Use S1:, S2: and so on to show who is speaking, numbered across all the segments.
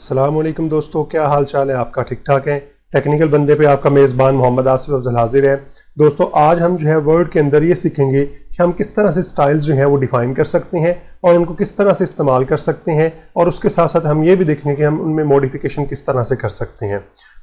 S1: अस्सलाम वालेकुम दोस्तों, क्या हाल चाल है आपका? ठीक ठाक है? टेक्निकल बंदे पे आपका मेज़बान मोहम्मद आसिफ अफजल हाजिर है। दोस्तों आज हम जो है वर्ड के अंदर ये सीखेंगे कि हम किस तरह से स्टाइल्स जो हैं वो डिफ़ाइन कर सकते हैं और उनको किस तरह से इस्तेमाल कर सकते हैं, और उसके साथ साथ हम ये भी देखेंगे कि हम उनमें मॉडिफिकेशन किस तरह से कर सकते हैं।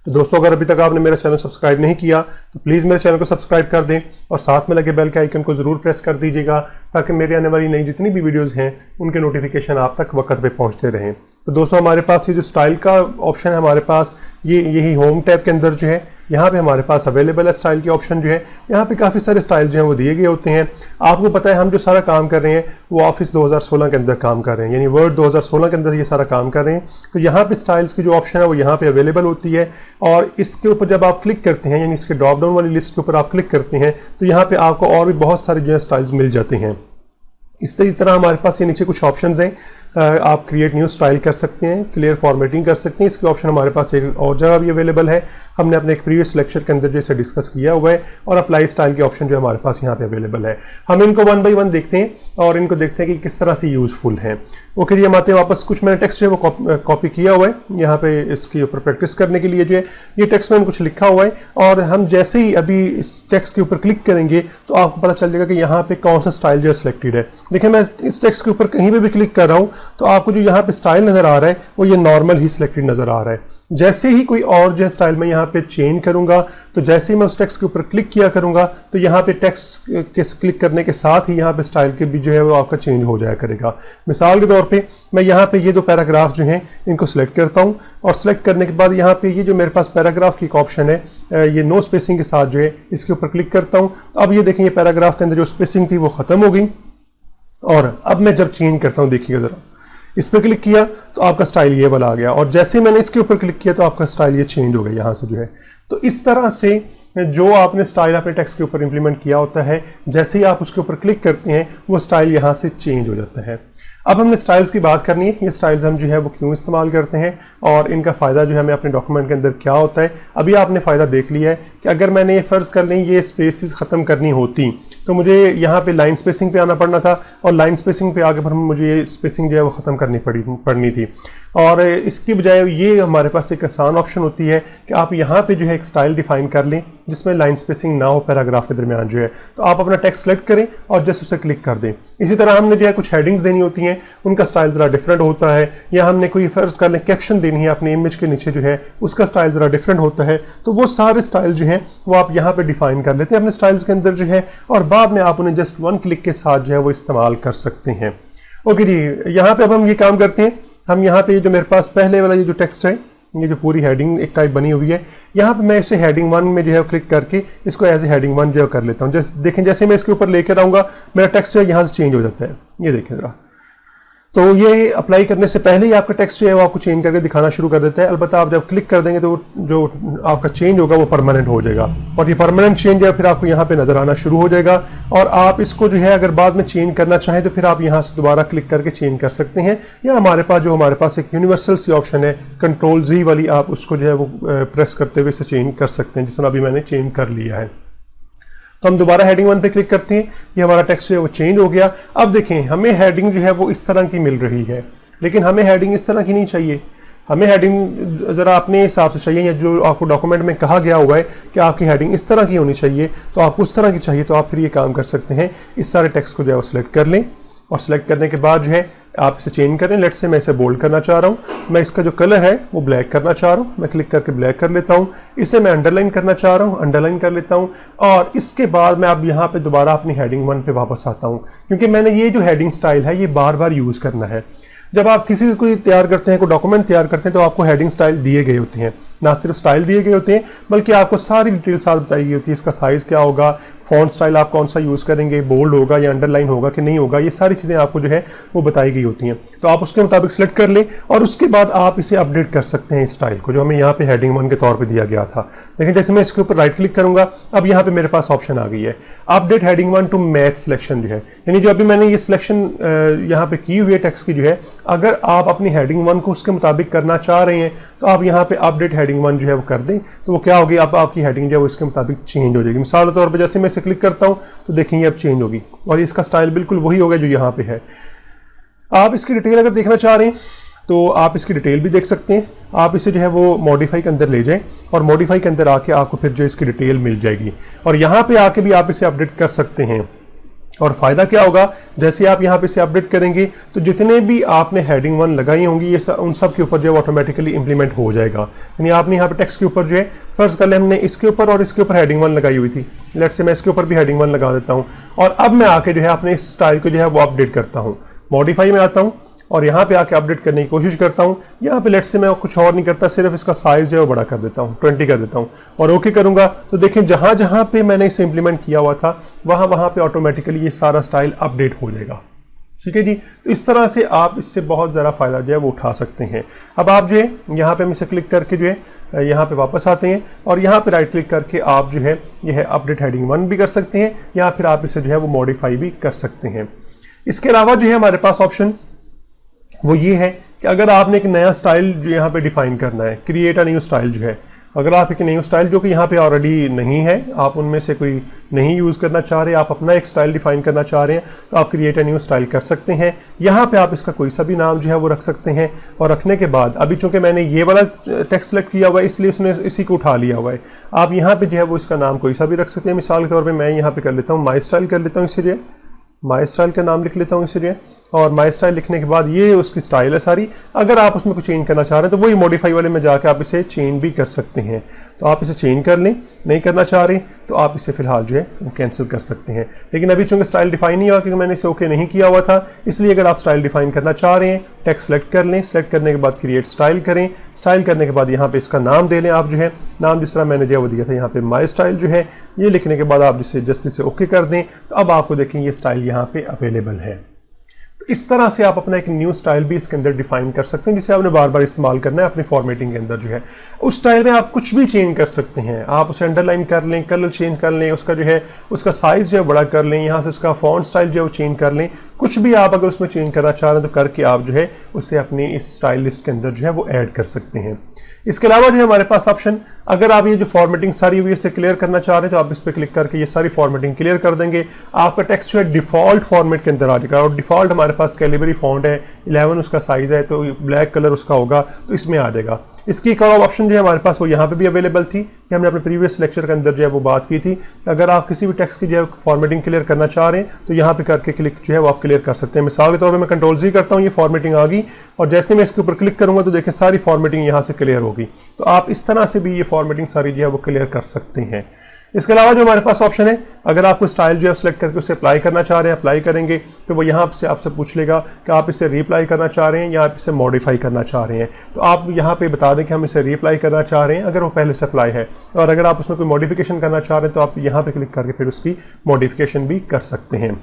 S1: तो दोस्तों अगर अभी तक आपने मेरा चैनल सब्सक्राइब नहीं किया तो प्लीज़ मेरे चैनल को सब्सक्राइब कर दें और साथ में लगे बेल के आइकन को ज़रूर प्रेस कर दीजिएगा ताकि मेरे आने वाली नई जितनी भी वीडियोस हैं उनके नोटिफिकेशन आप तक वक्त पे पहुंचते रहें। तो दोस्तों हमारे पास ये जो स्टाइल का ऑप्शन है, हमारे पास यही होम टैब के अंदर जो है यहाँ पे हमारे पास अवेलेबल है स्टाइल के ऑप्शन जो है। यहाँ पे काफ़ी सारे स्टाइल जो हैं वो दिए गए होते हैं। आपको पता है हम जो सारा काम कर रहे हैं वो ऑफिस 2016 के अंदर काम कर रहे हैं, यानी वर्ड 2016 के अंदर ये सारा काम कर रहे हैं। तो यहाँ पे स्टाइल्स की जो ऑप्शन है वो यहाँ पे अवेलेबल होती है और इसके ऊपर जब आप क्लिक करते हैं, यानी इसके ड्रॉप डाउन वाली लिस्ट के ऊपर आप क्लिक करते हैं तो यहाँ पे आपको और भी बहुत सारे जो है स्टाइल्स मिल जाते हैं। इसी तरह हमारे पास ये नीचे कुछ ऑप्शंस हैं। आप क्रिएट न्यू स्टाइल कर सकते हैं, क्लियर फॉर्मेटिंग कर सकते हैं। इसके ऑप्शन हमारे पास एक और जगह भी अवेलेबल है, हमने अपने एक प्रीवियस लेक्चर के अंदर जो इसे डिस्कस किया हुआ है। और अप्लाई स्टाइल के ऑप्शन जो हमारे पास यहाँ पे अवेलेबल है। हम इनको वन बाई वन देखते हैं और इनको देखते हैं कि किस तरह से यूजफुल हैं। ओके जी, हम आते हैं वापस। कुछ मैंने टेक्स्ट जो है वो कॉपी किया हुआ है यहाँ पे इसके ऊपर प्रैक्टिस करने के लिए जो है ये टेक्स्ट मैंने कुछ लिखा हुआ है, और हम जैसे ही अभी इस टेक्स्ट के ऊपर क्लिक करेंगे तो आपको पता चल जाएगा कि यहाँ पे कौन सा स्टाइल जो है सिलेक्टेड है। देखिए मैं इस टेक्स्ट के ऊपर कहीं पे भी क्लिक कर रहा हूँ तो आपको जो यहाँ पे स्टाइल नजर आ रहा है वो ये नॉर्मल ही सिलेक्टेड नजर आ रहा है। जैसे ही कोई और जो है स्टाइल मैं यहाँ पे चेंज करूंगा तो जैसे ही मैं उस टेक्स्ट के ऊपर क्लिक किया करूंगा तो यहाँ पे टेक्स्ट के क्लिक करने के साथ ही यहाँ पे स्टाइल के भी जो है वो आपका चेंज हो जाया करेगा। मिसाल के तौर पे मैं यहाँ पे ये दो पैराग्राफ जो हैं इनको सिलेक्ट करता हूँ और सिलेक्ट करने के बाद यहाँ पे ये जो मेरे पास पैराग्राफ की एक ऑप्शन है ये नो स्पेसिंग के साथ जो है इसके ऊपर क्लिक करता हूँ। तो अब ये देखें ये पैराग्राफ के अंदर जो स्पेसिंग थी वो खत्म हो गई। और अब मैं जब चेंज करता हूँ, देखिएगा जरा, इस पर क्लिक किया तो आपका स्टाइल ये वाला आ गया, और जैसे ही मैंने इसके ऊपर क्लिक किया तो आपका स्टाइल ये चेंज हो गया यहाँ से जो है। तो इस तरह से जो आपने स्टाइल अपने टेक्स्ट के ऊपर इंप्लीमेंट किया होता है, जैसे ही आप उसके ऊपर क्लिक करते हैं वो स्टाइल यहाँ से चेंज हो जाता है। अब हमने स्टाइल्स की बात करनी है। ये स्टाइल्स हम जो है वो क्यों इस्तेमाल करते हैं और इनका फ़ायदा जो है हमें अपने डॉक्यूमेंट के अंदर क्या होता है। अभी आपने फ़ायदा देख लिया है कि अगर मैंने ये फ़र्ज़ कर लें ये स्पेसिस ख़त्म करनी होती तो मुझे यहाँ पे लाइन स्पेसिंग पे आना पड़ना था, और लाइन स्पेसिंग पे आगे पर मुझे ये स्पेसिंग जो है वो ख़त्म करनी पड़नी थी। और इसकी बजाय ये हमारे पास एक आसान ऑप्शन होती है कि आप यहाँ पे जो है एक स्टाइल डिफाइन कर लें जिसमें लाइन स्पेसिंग ना हो पैराग्राफ के दरमियान जो है। तो आप अपना टेक्स्ट सेलेक्ट करें और जस्ट उसे क्लिक कर दें। इसी तरह हमने जो है कुछ हेडिंग्स देनी होती हैं, उनका स्टाइल ज़रा डिफरेंट होता है, या हमने कोई फ़र्ज़ कर लें कैप्शन देनी है अपनी इमेज के नीचे जो है उसका स्टाइल ज़रा डिफरेंट होता है। तो वो सारे स्टाइल जो हैं वो आप यहाँ पर डिफाइन कर लेते हैं अपने स्टाइल्स के अंदर जो है, और बाद में आप उन्हें जस्ट वन क्लिक के साथ जो है वो इस्तेमाल कर सकते हैं। ओके जी, यहाँ पे अब हम ये काम करते हैं। हम यहाँ पे जो मेरे पास पहले वाला ये जो टेक्स्ट है, ये जो पूरी हेडिंग एक टाइप बनी हुई है, यहाँ पे मैं इसे हेडिंग 1 में जो है क्लिक करके इसको एज ए हेडिंग 1 जो है कर लेता हूँ। जैसे देखें जैसे मैं इसके ऊपर लेकर आऊँगा मेरा टेक्स्ट जो है यहाँ से चेंज हो जाता है। ये देखें ज़रा, तो ये अप्लाई करने से पहले ही आपका टेक्स्ट जो है वो आपको चेंज करके दिखाना शुरू कर देता है। अलबत्ता आप जब क्लिक कर देंगे तो जो आपका चेंज होगा वो परमानेंट हो जाएगा, और ये परमानेंट चेंज है फिर आपको यहाँ पे नज़र आना शुरू हो जाएगा। और आप इसको जो है अगर बाद में चेंज करना चाहें तो फिर आप यहाँ से दोबारा क्लिक करके चेंज कर सकते हैं, या हमारे पास एक यूनिवर्सल सी ऑप्शन है कंट्रोल Z वाली, आप उसको जो है वो प्रेस करते हुए इसे चेंज कर सकते हैं, जिस तरह अभी मैंने चेंज कर लिया है। तो हम दोबारा हेडिंग 1 पे क्लिक करते हैं, ये हमारा टेक्स्ट जो है वो चेंज हो गया। अब देखें हमें हेडिंग जो है वो इस तरह की मिल रही है, लेकिन हमें हेडिंग इस तरह की नहीं चाहिए। हमें हेडिंग ज़रा अपने हिसाब से चाहिए, या जो आपको डॉक्यूमेंट में कहा गया हुआ है कि आपकी हेडिंग इस तरह की होनी चाहिए तो आपको उस तरह की चाहिए। तो आप फिर ये काम कर सकते हैं, इस सारे टेक्स्ट को जो है वो सिलेक्ट कर लें, और सिलेक्ट करने के बाद जो है आप इसे चेंज करें। लेट्स से मैं इसे बोल्ड करना चाह रहा हूँ, मैं इसका जो कलर है वो ब्लैक करना चाह रहा हूँ, मैं क्लिक करके ब्लैक कर लेता हूँ। इसे मैं अंडरलाइन करना चाह रहा हूँ, अंडरलाइन कर लेता हूँ। और इसके बाद मैं अब यहाँ पे दोबारा अपनी हेडिंग 1 पे वापस आता हूँ, क्योंकि मैंने ये जो हेडिंग स्टाइल है ये बार बार यूज़ करना है। जब आप थीसिस को तैयार करते हैं, कोई डॉक्यूमेंट तैयार करते हैं, तो आपको हेडिंग स्टाइल दिए गए होते हैं। ना सिर्फ स्टाइल दिए गए होते हैं बल्कि आपको सारी डिटेल साथ बताई गई होती है। इसका साइज़ क्या होगा, फॉन्ट स्टाइल आप कौन सा यूज़ करेंगे, बोल्ड होगा या अंडरलाइन होगा कि नहीं होगा, ये सारी चीज़ें आपको जो है वो बताई गई होती हैं। तो आप उसके मुताबिक सेलेक्ट कर लें और उसके बाद आप इसे अपडेट कर सकते हैं इस स्टाइल को, जो हमें यहाँ पे हेडिंग 1 के तौर पे दिया गया था। लेकिन जैसे मैं इसके ऊपर राइट क्लिक करूँगा, अब यहाँ पे मेरे पास ऑप्शन आ गई है update heading 1 to match selection जो है, यानी जो अभी मैंने ये सिलेक्शन यहाँ पे की हुई है टेक्स्ट की जो है, अगर आप अपनी हेडिंग 1 को उसके मुताबिक करना चाह रहे हैं तो आप यहाँ पे अपडेट हेडिंग 1 जो है वो कर दें, तो वो क्या होगी, अब आपकी हेडिंग जो है वो इसके मुताबिक चेंज हो जाएगी। मिसाल के तौर पे जैसे मैं इसे क्लिक करता हूँ तो देखेंगे अब चेंज होगी, और इसका स्टाइल बिल्कुल वही होगा जो यहाँ पे है। आप इसकी डिटेल अगर देखना चाह रहे हैं तो आप इसकी डिटेल भी देख सकते हैं। आप इसे जो है वो मॉडिफाई के अंदर ले जाएं और मॉडिफाई के अंदर आके आपको फिर जो इसकी डिटेल मिल जाएगी और यहाँ पे आके भी आप इसे अपडेट कर सकते हैं। और फ़ायदा क्या होगा, जैसे आप यहाँ पे इसे अपडेट करेंगे तो जितने भी आपने हेडिंग 1 लगाई होंगी ये उन सब के ऊपर जो है ऑटोमेटिकली इंप्लीमेंट हो जाएगा। यानी आपने यहाँ पे टेक्स्ट के ऊपर जो है, फर्स्ट कर ले हमने इसके ऊपर और इसके ऊपर हेडिंग 1 लगाई हुई थी, लेट से मैं इसके ऊपर भी हेडिंग 1 लगा देता हूँ और अब मैं आके जो है अपने इस स्टाइल को जो है वो अपडेट करता हूँ। मॉडिफाई में आता हूँ और यहाँ पे आके अपडेट करने की कोशिश करता हूँ। यहाँ पे लेट से मैं कुछ और नहीं करता, सिर्फ इसका साइज जो है वो बड़ा कर देता हूँ, 20 कर देता हूँ और ओके करूँगा। तो देखें जहाँ जहाँ पे मैंने इसे इंप्लीमेंट किया हुआ था वहाँ पे ऑटोमेटिकली ये सारा स्टाइल अपडेट हो जाएगा। ठीक है जी। तो इस तरह से आप इससे बहुत ज़्यादा फ़ायदा जो है वो उठा सकते हैं। अब आप जो है यहाँ पे हम इसे क्लिक करके जो है यहाँ पे वापस आते हैं और यहाँ पे राइट क्लिक करके आप जो है यह अपडेट हेडिंग 1 भी कर सकते हैं या फिर आप इसे जो है वो मॉडिफाई भी कर सकते हैं। इसके अलावा जो है हमारे पास ऑप्शन वो ये है कि अगर आपने एक नया स्टाइल जो यहाँ पे डिफाइन करना है, क्रिएट अ न्यू स्टाइल जो है, अगर आप एक न्यू स्टाइल जो कि यहाँ पे ऑलरेडी नहीं है, आप उनमें से कोई नहीं यूज़ करना चाह रहे, आप अपना एक स्टाइल डिफाइन करना चाह रहे हैं तो आप क्रिएट अ न्यू स्टाइल कर सकते हैं। यहाँ पे आप इसका कोई सा भी नाम जो है वो रख सकते हैं और रखने के बाद अभी चूंकि मैंने ये वाला टेक्स्ट सेलेक्ट किया हुआ है इसलिए उसने इसी को उठा लिया हुआ है। आप यहाँ पे जो है वो इसका नाम कोई सा भी रख सकते हैं। मिसाल के तौर पर मैं यहाँ पे कर लेता हूँ माई स्टाइल कर लेता हूँ, इसलिए माई स्टाइल का नाम लिख लेता हूँ इसलिए। और माई स्टाइल लिखने के बाद ये उसकी स्टाइल है सारी। अगर आप उसमें कुछ चेंज करना चाह रहे हैं तो वही मॉडिफाई वाले में जाके आप इसे चेंज भी कर सकते हैं। तो आप इसे चेंज कर लें, नहीं करना चाह रहे तो आप इसे फिलहाल जो है कैंसिल कर सकते हैं। लेकिन अभी चूंकि स्टाइल डिफाइन नहीं हुआ क्योंकि मैंने इसे ओके नहीं किया हुआ था, इसलिए अगर आप स्टाइल डिफाइन करना चाह रहे हैं टेक्स्ट सेलेक्ट कर लें, सेलेक्ट करने के बाद क्रिएट स्टाइल करें, स्टाइल करने के बाद यहाँ पे इसका नाम दे लें। आप जो है नाम जिस तरह मैंने जो वो दिया था यहाँ पे माई स्टाइल जो है, ये लिखने के बाद आप जिसे जस्ट से ओके कर दें तो अब आपको देखें ये स्टाइल यहाँ पे अवेलेबल है। तो इस तरह से आप अपना एक न्यू स्टाइल भी इसके अंदर डिफाइन कर सकते हैं जिसे आपने बार बार इस्तेमाल करना है अपनी फॉर्मेटिंग के अंदर जो है। उस स्टाइल में आप कुछ भी चेंज कर सकते हैं, आप उसे अंडरलाइन कर लें, कलर चेंज कर लें, उसका जो है उसका साइज जो है बड़ा कर लें, यहाँ से उसका फॉन्ट स्टाइल जो है वो चेंज कर लें। कुछ भी आप अगर उसमें चेंज करना चाह रहे हैं तो करके आप जो है उसे अपनी इस स्टाइल लिस्ट के अंदर जो है वो ऐड कर सकते हैं। इसके अलावा जो है हमारे पास ऑप्शन, अगर आप ये जो फॉर्मेटिंग सारी हुई इसे क्लियर करना चाह रहे हैं तो आप इस पर क्लिक करके ये सारी फॉर्मेटिंग क्लियर कर देंगे। आपका टेक्स्ट जो है डिफॉल्ट फॉर्मेट के अंदर आ जाएगा और डिफॉल्ट हमारे पास कैलिबरी फॉन्ट है, 11 उसका साइज है तो ब्लैक कलर उसका होगा तो इसमें आ जाएगा। इसकी एक और ऑप्शन जो है हमारे पास वो यहाँ पे भी अवेलेबल थी, कि हमने अपने प्रीवियस लेक्चर के अंदर जो है वो बात की थी कि अगर आप किसी भी टेक्स्ट की जो है फॉर्मेटिंग क्लियर करना चाह रहे हैं तो यहाँ पे करके क्लिक जो है वो आप क्लियर कर सकते हैं। मिसाल के तौर पर मैं कंट्रोल-Z करता हूँ, ये फॉर्मेटिंग आ गई और जैसे मैं इसके ऊपर क्लिक करूँगा तो देखें सारी फॉर्मेटिंग यहाँ से क्लियर होगी। तो आप इस तरह से भी ये फॉर्मेटिंग सारी जो है वो क्लियर कर सकते हैं। इसके अलावा जो हमारे पास ऑप्शन है, अगर आप कोई स्टाइल जो है सेलेक्ट करके उसे अप्लाई करना चाह रहे हैं, अप्लाई करेंगे तो वो यहाँ से आपसे पूछ लेगा कि आप इसे रीअप्लाई करना चाह रहे हैं या आप इसे मॉडिफाई करना चाह रहे हैं। तो आप यहाँ पे बता दें कि हम इसे रीअप्लाई करना चाह रहे हैं अगर वो पहले से अप्लाई है, और अगर आप उसमें कोई मॉडिफिकेशन करना चाह रहे हैं तो आप यहाँ पे क्लिक करके फिर उसकी मॉडिफिकेशन भी कर सकते हैं।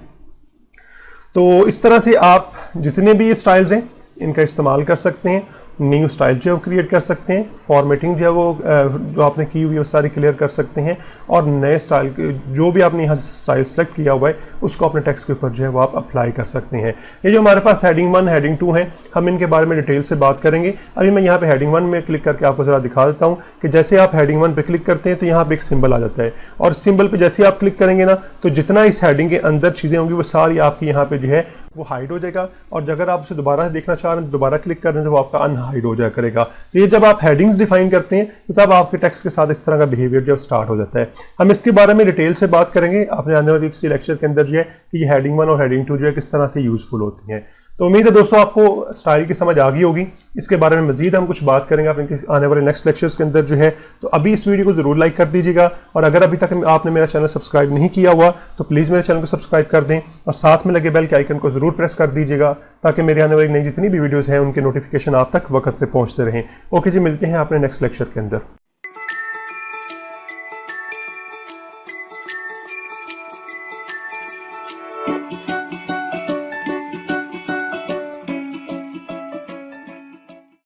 S1: तो इस तरह से आप जितने भी ये स्टाइल्स हैं इनका इस्तेमाल कर सकते हैं, न्यू स्टाइल जो है वो क्रिएट कर सकते हैं, फॉर्मेटिंग जो है वो जो आपने की हुई है वो सारी क्लियर कर सकते हैं और नए स्टाइल जो भी आपने यहाँ स्टाइल सेलेक्ट किया हुआ है उसको अपने टेक्स्ट के ऊपर जो है वो आप अप्लाई कर सकते हैं। ये जो हमारे पास हेडिंग 1 हेडिंग 2 है, हम इनके बारे में डिटेल से बात करेंगे। अभी मैं यहाँ पे हेडिंग 1 में क्लिक करके आपको ज़रा दिखा देता हूँ कि जैसे आप हेडिंग 1 पे क्लिक करते हैं तो यहाँ पे एक सिंबल आ जाता है और सिंबल पे जैसे आप क्लिक करेंगे ना तो जितना इस हेडिंग के अंदर चीज़ें होंगी वो सारी आपकी यहाँ पे जो है वो हाइड हो जाएगा, और अगर आप उसे दोबारा से देखना चाह रहे हैं तो दोबारा क्लिक कर दें तो वो आपका अनहाइड हो जाया करेगा। तो ये जब आप हेडिंग्स डिफाइन करते हैं तो तब आपके टेक्स्ट के साथ इस तरह का बिहेवियर जो स्टार्ट हो जाता है। हम इसके बारे में डिटेल से बात करेंगे अपने आने वाले किसी लेक्चर के अंदर जो है कि ये हेडिंग 1 और हेडिंग 2 जो है किस तरह से यूजफुल होती हैं। तो उम्मीद है दोस्तों आपको स्टाइल की समझ आ गई होगी। इसके बारे में मजीद हम कुछ बात करेंगे अपने आने वाले नेक्स्ट लेक्चर्स के अंदर जो है। तो अभी इस वीडियो को जरूर लाइक कर दीजिएगा, और अगर अभी तक आपने मेरा चैनल सब्सक्राइब नहीं किया हुआ तो प्लीज़ मेरे चैनल को सब्सक्राइब कर दें और साथ में लगे बेल के आइकन को जरूर प्रेस कर दीजिएगा ताकि मेरे आने वाली नई जितनी भी वीडियोज़ हैं उनके नोटिफिकेशन आप तक वक्त पे पहुँचते रहें। ओके जी, मिलते हैं अपने नेक्स्ट लेक्चर के अंदर।